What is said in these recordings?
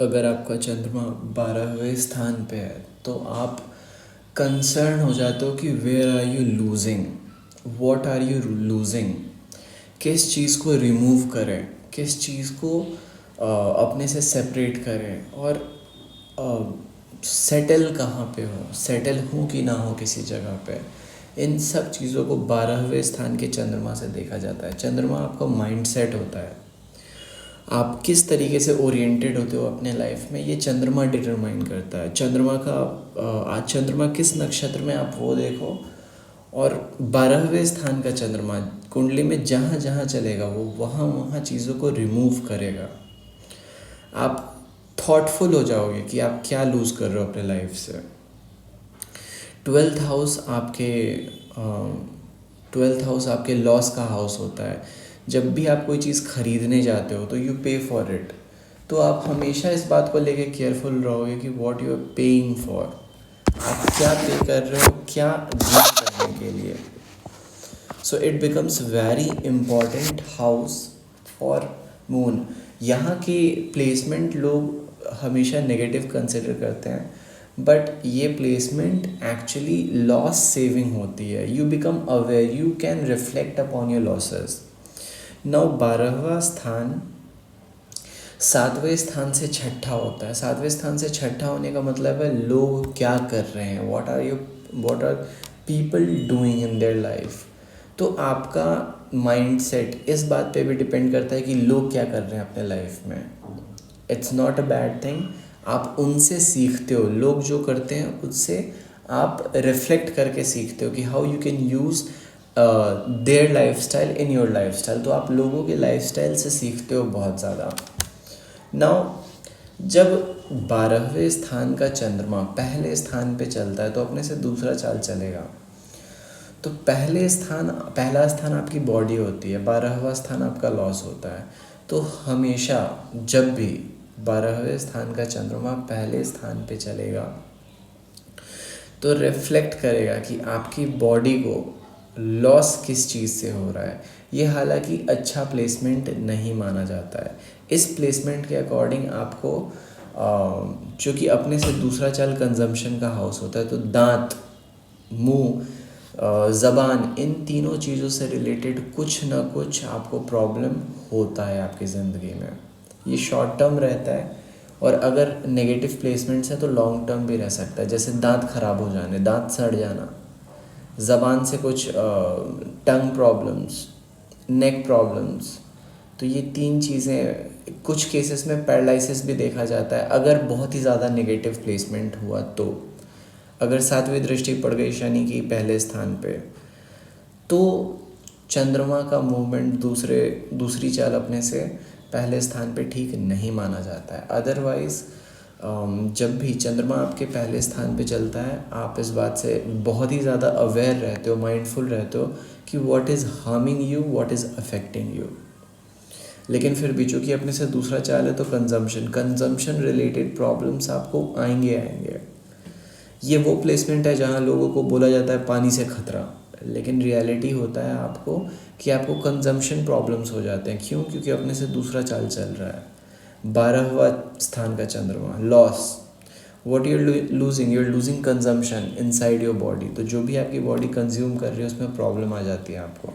अगर आपका चंद्रमा 12वें स्थान पे है तो आप कंसर्न हो जाते हो कि where are you losing, what are you losing, किस चीज़ को रिमूव करें, किस चीज़ को अपने से सेपरेट करें, और सेटल कहाँ पे हो, सेटल हूँ कि ना हो किसी जगह पे। इन सब चीज़ों को 12वें स्थान के चंद्रमा से देखा जाता है। चंद्रमा आपका माइंड सेट होता है, आप किस तरीके से ओरिएंटेड होते हो अपने लाइफ में, ये चंद्रमा डिटरमाइन करता है। चंद्रमा का आज चंद्रमा किस नक्षत्र में आप वो देखो, और 12वें स्थान का चंद्रमा कुंडली में जहाँ जहाँ चलेगा वो वहाँ वहाँ चीज़ों को रिमूव करेगा। आप थॉटफुल हो जाओगे कि आप क्या लूज़ कर रहे हो अपने लाइफ से। 12th हाउस आपके लॉस का हाउस होता है। जब भी आप कोई चीज़ खरीदने जाते हो तो यू पे फॉर इट, तो आप हमेशा इस बात को लेके केयरफुल रहोगे कि what you are paying for, आप क्या पे कर रहे हो, क्या गेन करने के लिए। So it becomes very important house for moon. यहाँ की प्लेसमेंट लोग हमेशा नेगेटिव कंसिडर करते हैं, बट ये प्लेसमेंट एक्चुअली लॉस सेविंग होती है। You become aware, you can reflect upon your losses. Now 12वां स्थान 7वें स्थान से छठा होता है। 7वें स्थान से छठा होने का मतलब है लोग क्या कर रहे हैं, what are people doing in their life. तो आपका माइंड सेट इस बात पे भी डिपेंड करता है कि लोग क्या कर रहे हैं अपने लाइफ में। It's not a bad thing, आप उनसे सीखते हो। लोग जो करते हैं उससे आप रिफ्लेक्ट करके सीखते हो कि how you can use their life style in your life style. तो आप लोगों के लाइफ स्टाइल से सीखते हो बहुत ज़्यादा। नाउ जब 12वें स्थान का चंद्रमा पहले स्थान पे चलता है तो अपने से दूसरा चाल चलेगा। तो पहला स्थान आपकी बॉडी होती है, 12वां स्थान आपका लॉस होता है। तो हमेशा जब भी 12वें स्थान का चंद्रमा पहले स्थान पे चलेगा तो रिफ्लेक्ट करेगा कि आपकी बॉडी को लॉस किस चीज़ से हो रहा है। ये हालांकि अच्छा प्लेसमेंट नहीं माना जाता है। इस प्लेसमेंट के अकॉर्डिंग आपको चूँकि अपने से दूसरा चाल कंजम्पशन का हाउस होता है, तो दांत, मुंह, ज़बान, इन तीनों चीज़ों से रिलेटेड कुछ ना कुछ आपको प्रॉब्लम होता है आपकी ज़िंदगी में। ये शॉर्ट टर्म रहता है, और अगर नेगेटिव प्लेसमेंट्स है तो लॉन्ग टर्म भी रह सकता है। जैसे दांत ख़राब हो जाने, दांत सड़ जाना, ज़बान से कुछ टंग प्रॉब्लम्स, नेक प्रॉब्लम्स। तो ये तीन चीज़ें, कुछ केसेस में पैरालिसिस भी देखा जाता है अगर बहुत ही ज़्यादा नेगेटिव प्लेसमेंट हुआ तो। अगर 7वीं दृष्टि पड़ गई शनि की पहले स्थान पे, तो चंद्रमा का मूवमेंट दूसरी चाल अपने से पहले स्थान पे ठीक नहीं माना जाता है। अदरवाइज़ जब भी चंद्रमा आपके पहले स्थान पे चलता है, आप इस बात से बहुत ही ज़्यादा अवेयर रहते हो, माइंडफुल रहते हो कि what is harming you, what is affecting you. लेकिन फिर भी चूँकि अपने से दूसरा चाल है तो कंजम्पशन रिलेटेड प्रॉब्लम्स आपको आएंगे। ये वो प्लेसमेंट है जहाँ लोगों को बोला जाता है पानी से खतरा, लेकिन रियलिटी होता है आपको कि आपको कंजम्पशन प्रॉब्लम्स हो जाते हैं। क्यों? क्योंकि अपने से दूसरा चाल चल रहा है। 12वां स्थान का चंद्रमा loss, what you are losing, you are losing consumption inside your body. तो जो भी आपकी बॉडी कंज्यूम कर रही है उसमें प्रॉब्लम आ जाती है आपको।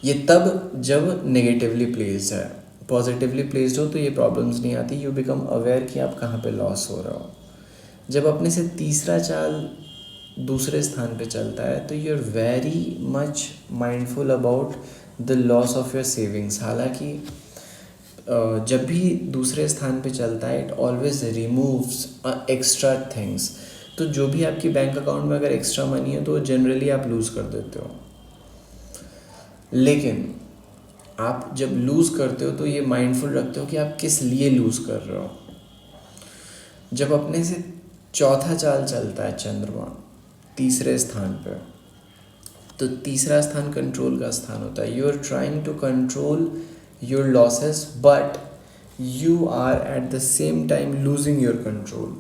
ये तब जब नेगेटिवली प्लेस्ड है। पॉजिटिवली प्लेस्ड हो तो ये प्रॉब्लम्स नहीं आती। यू बिकम अवेयर कि आप कहाँ पे लॉस हो रहा हो। जब अपने से तीसरा चाल दूसरे स्थान पे चलता है तो you are very much mindful about the loss of your savings. हालांकि जब भी दूसरे स्थान पे चलता है it always removes extra things. तो जो भी आपकी बैंक अकाउंट में अगर एक्स्ट्रा मनी है तो जनरली आप लूज़ कर देते हो। लेकिन आप जब लूज़ करते हो तो ये माइंडफुल रखते हो कि आप किस लिए लूज़ कर रहे हो। जब अपने से चौथा चाल चलता है चंद्रमा तीसरे स्थान पर, तो तीसरा स्थान कंट्रोल का स्थान होता है। You are trying to control your losses but you are at the same time losing your control.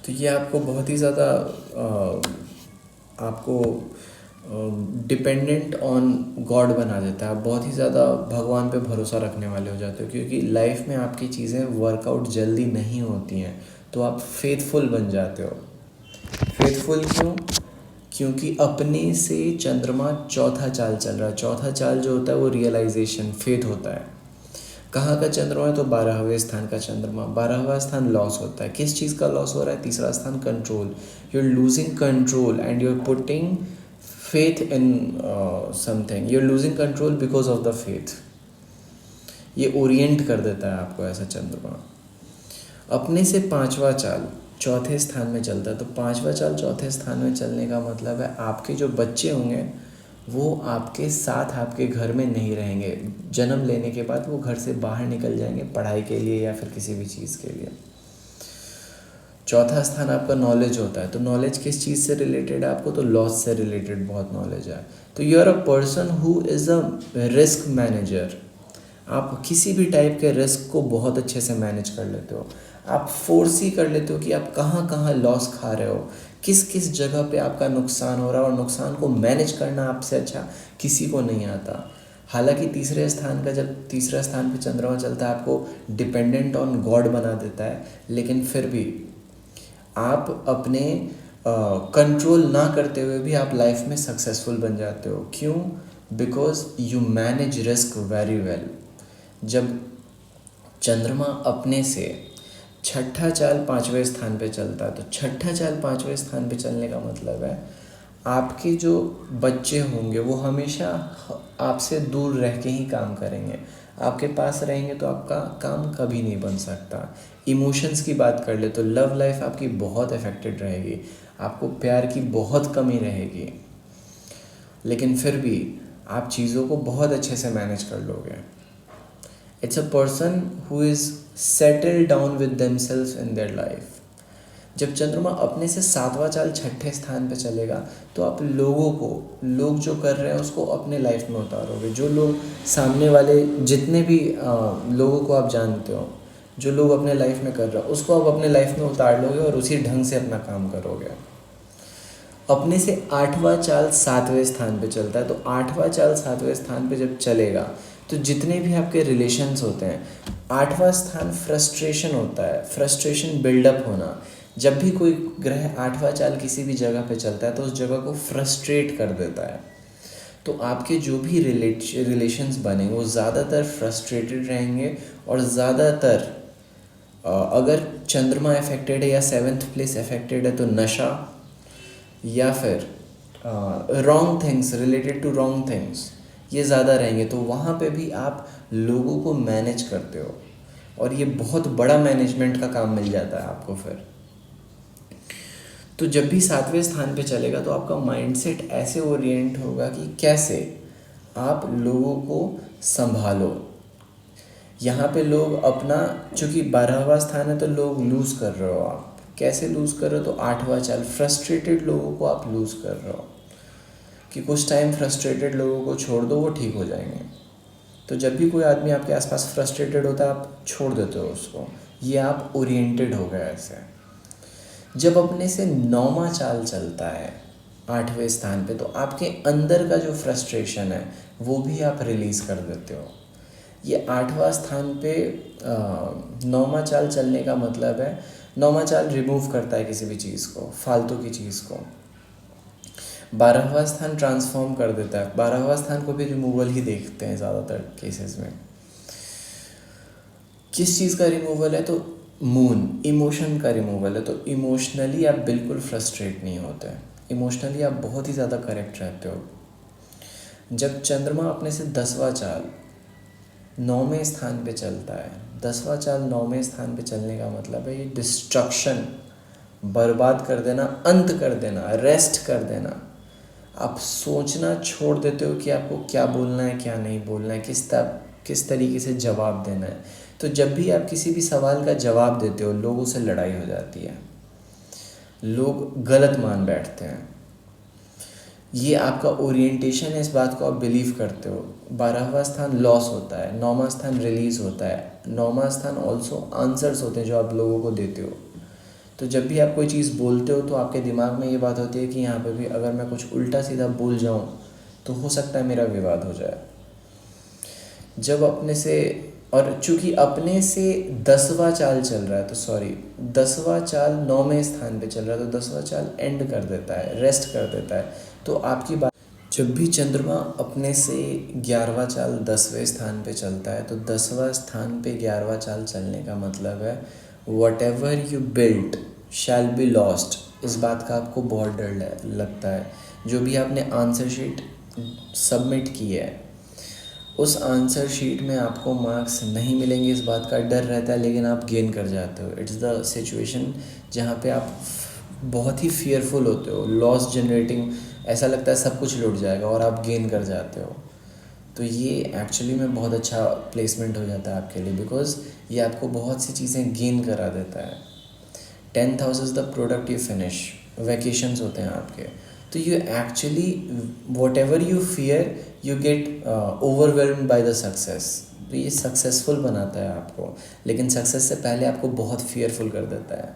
तो ये आपको बहुत ही ज़्यादा आपको डिपेंडेंट ऑन गॉड बना देता है। आप बहुत ही ज़्यादा भगवान पे भरोसा रखने वाले हो जाते हो, क्योंकि लाइफ में आपकी चीज़ें वर्कआउट जल्दी नहीं होती हैं, तो आप फेथफुल बन जाते हो। फेथफुल क्यों? क्योंकि अपने से चंद्रमा चौथा चाल चल रहा है। चौथा चाल जो होता है वो रियलाइजेशन, फेथ होता है। कहाँ का चंद्रमा है? तो 12वें स्थान का चंद्रमा। 12वां स्थान लॉस होता है। किस चीज़ का लॉस हो रहा है? तीसरा स्थान control. You are losing control and you are putting faith in something. You're losing control because of the faith. ये ओरिएंट कर देता है आपको ऐसा चंद्रमा। अपने से पांचवा चाल चौथे स्थान में चलता है, तो पांचवा चाल चौथे स्थान में चलने का मतलब है आपके जो बच्चे होंगे वो आपके साथ आपके घर में नहीं रहेंगे। जन्म लेने के बाद वो घर से बाहर निकल जाएंगे पढ़ाई के लिए या फिर किसी भी चीज़ के लिए। चौथा स्थान आपका नॉलेज होता है, तो नॉलेज किस चीज़ से रिलेटेड है आपको? तो लॉस से रिलेटेड बहुत नॉलेज है। तो you are a person who is a risk manager. आप किसी भी टाइप के रिस्क को बहुत अच्छे से मैनेज कर लेते हो। आप फोर्स ही कर लेते हो कि आप कहाँ कहाँ लॉस खा रहे हो, किस किस जगह पे आपका नुकसान हो रहा है, और नुकसान को मैनेज करना आपसे अच्छा किसी को नहीं आता। हालांकि तीसरे स्थान का, जब तीसरा स्थान पे चंद्रमा चलता है, आपको डिपेंडेंट ऑन गॉड बना देता है, लेकिन फिर भी आप अपने कंट्रोल ना करते हुए भी आप लाइफ में सक्सेसफुल बन जाते हो। क्यों? Because you manage risk very well. जब चंद्रमा अपने से छठा चाल पांचवें स्थान पे चलता है, तो छठा चाल पांचवें स्थान पे चलने का मतलब है आपके जो बच्चे होंगे वो हमेशा आपसे दूर रह के ही काम करेंगे। आपके पास रहेंगे तो आपका काम कभी नहीं बन सकता। इमोशंस की बात कर ले तो लव लाइफ आपकी बहुत अफेक्टेड रहेगी, आपको प्यार की बहुत कमी रहेगी, लेकिन फिर भी आप चीज़ों को बहुत अच्छे से मैनेज कर लोगे। It's a person who is settle down with themselves in their life. जब चंद्रमा अपने से सातवां चाल छठे स्थान पे चलेगा, तो आप लोग जो कर रहे हैं उसको अपने लाइफ में उतारोगे। जो लोग सामने वाले, जितने भी लोगों को आप जानते हो, जो लोग अपने लाइफ में कर रहे हो उसको आप अपने लाइफ में उतार लोगे और उसी ढंग से अपना काम करोगे। अपने से आठवां चाल सातवें स्थान पे चलता है, तो आठवां चाल सातवें स्थान पे जब चलेगा तो जितने भी आपके रिलेशंस होते हैं, आठवां स्थान फ्रस्ट्रेशन होता है, फ्रस्ट्रेशन बिल्डअप होना। जब भी कोई ग्रह आठवां चाल किसी भी जगह पे चलता है तो उस जगह को फ्रस्ट्रेट कर देता है। तो आपके जो भी रिलेशंस बनेंगे वो ज़्यादातर फ्रस्ट्रेटेड रहेंगे, और ज़्यादातर अगर चंद्रमा अफेक्टेड है या सेवन्थ प्लेस अफेक्टेड है तो नशा या फिर wrong things, related to wrong things, ये ज़्यादा रहेंगे। तो वहाँ पे भी आप लोगों को मैनेज करते हो, और ये बहुत बड़ा मैनेजमेंट का काम मिल जाता है आपको फिर। तो जब भी सातवें स्थान पे चलेगा तो आपका माइंडसेट ऐसे ओरिएंट होगा कि कैसे आप लोगों को संभालो। यहाँ पे लोग अपना, चूँकि 12वां स्थान है तो लोग लूज़ कर रहे हो। आप कैसे लूज़ कर रहे हो? तो आठवां चाल, फ्रस्ट्रेटेड लोगों को आप लूज़ कर रहे हो कि कुछ टाइम फ्रस्ट्रेटेड लोगों को छोड़ दो, वो ठीक हो जाएंगे। तो जब भी कोई आदमी आपके आसपास फ्रस्ट्रेटेड होता है आप छोड़ देते हो उसको। ये आप ओरिएंटेड हो गए ऐसे। जब अपने से नौवां चाल चलता है आठवें स्थान पे, तो आपके अंदर का जो फ्रस्ट्रेशन है वो भी आप रिलीज़ कर देते हो। ये आठवां स्थान पे नौवां चाल चलने का मतलब है, नौवां चाल रिमूव करता है किसी भी चीज़ को, फालतू की चीज़ को। 12वां स्थान ट्रांसफॉर्म कर देता है। 12वां स्थान को भी रिमूवल ही देखते हैं ज़्यादातर केसेस में। किस चीज़ का रिमूवल है? तो मून, इमोशन का रिमूवल है। तो इमोशनली आप बिल्कुल फ्रस्ट्रेट नहीं होते, इमोशनली आप बहुत ही ज़्यादा करेक्ट रहते हो। जब चंद्रमा अपने से 10वां चाल 9वें स्थान पे चलता है, 10वां चाल 9वें स्थान पे चलने का मतलब है ये डिस्ट्रक्शन, बर्बाद कर देना, अंत कर देना, रेस्ट कर देना। आप सोचना छोड़ देते हो कि आपको क्या बोलना है, क्या नहीं बोलना है, किस तरीके से जवाब देना है। तो जब भी आप किसी भी सवाल का जवाब देते हो लोगों से लड़ाई हो जाती है, लोग गलत मान बैठते हैं। ये आपका ओरिएंटेशन है, इस बात को आप बिलीव करते हो। 12वां स्थान लॉस होता है, 9वां स्थान रिलीज़ होता है, 9वां स्थान ऑल्सो आंसर्स होते हैं जो आप लोगों को देते हो। तो जब भी आप कोई चीज़ बोलते हो तो आपके दिमाग में ये बात होती है कि यहाँ पे भी अगर मैं कुछ उल्टा सीधा बोल जाऊँ तो हो सकता है मेरा विवाद हो जाए। जब अपने से, और चूंकि अपने से 10वां चाल चल रहा है तो सॉरी 10वां चाल 9वें स्थान पे चल रहा है तो 10वां चाल एंड कर देता है, रेस्ट कर देता है। तो आपकी बात, जब भी चंद्रमा अपने से 11वां चाल 10वें स्थान पे चलता है तो 10वां स्थान पे 11वां चाल चलने का मतलब है what ever you built shall be lost. इस बात का आपको बहुत डर लगता है। जो भी आपने आंसर शीट सबमिट की है उस आंसर शीट में आपको मार्क्स नहीं मिलेंगे, इस बात का डर रहता है, लेकिन आप गेन कर जाते हो। इट्स द सिचुएशन जहाँ पे आप बहुत ही फियरफुल होते हो, लॉस जनरेटिंग, ऐसा लगता है सब कुछ लुट जाएगा और आप गेन कर जाते हो। तो ये एक्चुअली में बहुत अच्छा प्लेसमेंट हो जाता है आपके लिए, बिकॉज ये आपको बहुत सी चीज़ें गेन करा देता है। 10th house is the product you finish, vacations होते हैं आपके। तो you actually what ever you fear you get overwhelmed by the success. तो ये सक्सेसफुल बनाता है आपको, लेकिन सक्सेस से पहले आपको बहुत फियरफुल कर देता है।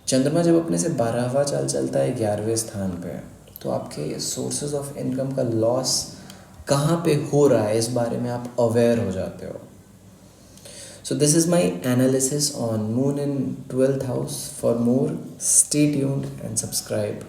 चंद्रमा जब अपने से 12वां चाल चलता है 11वें स्थान पे, तो आपके सोर्सेज ऑफ इनकम का लॉस कहाँ पे हो रहा है इस बारे में आप अवेयर हो जाते हो। So this is my analysis on Moon in 12th house. For more, stay tuned and subscribe.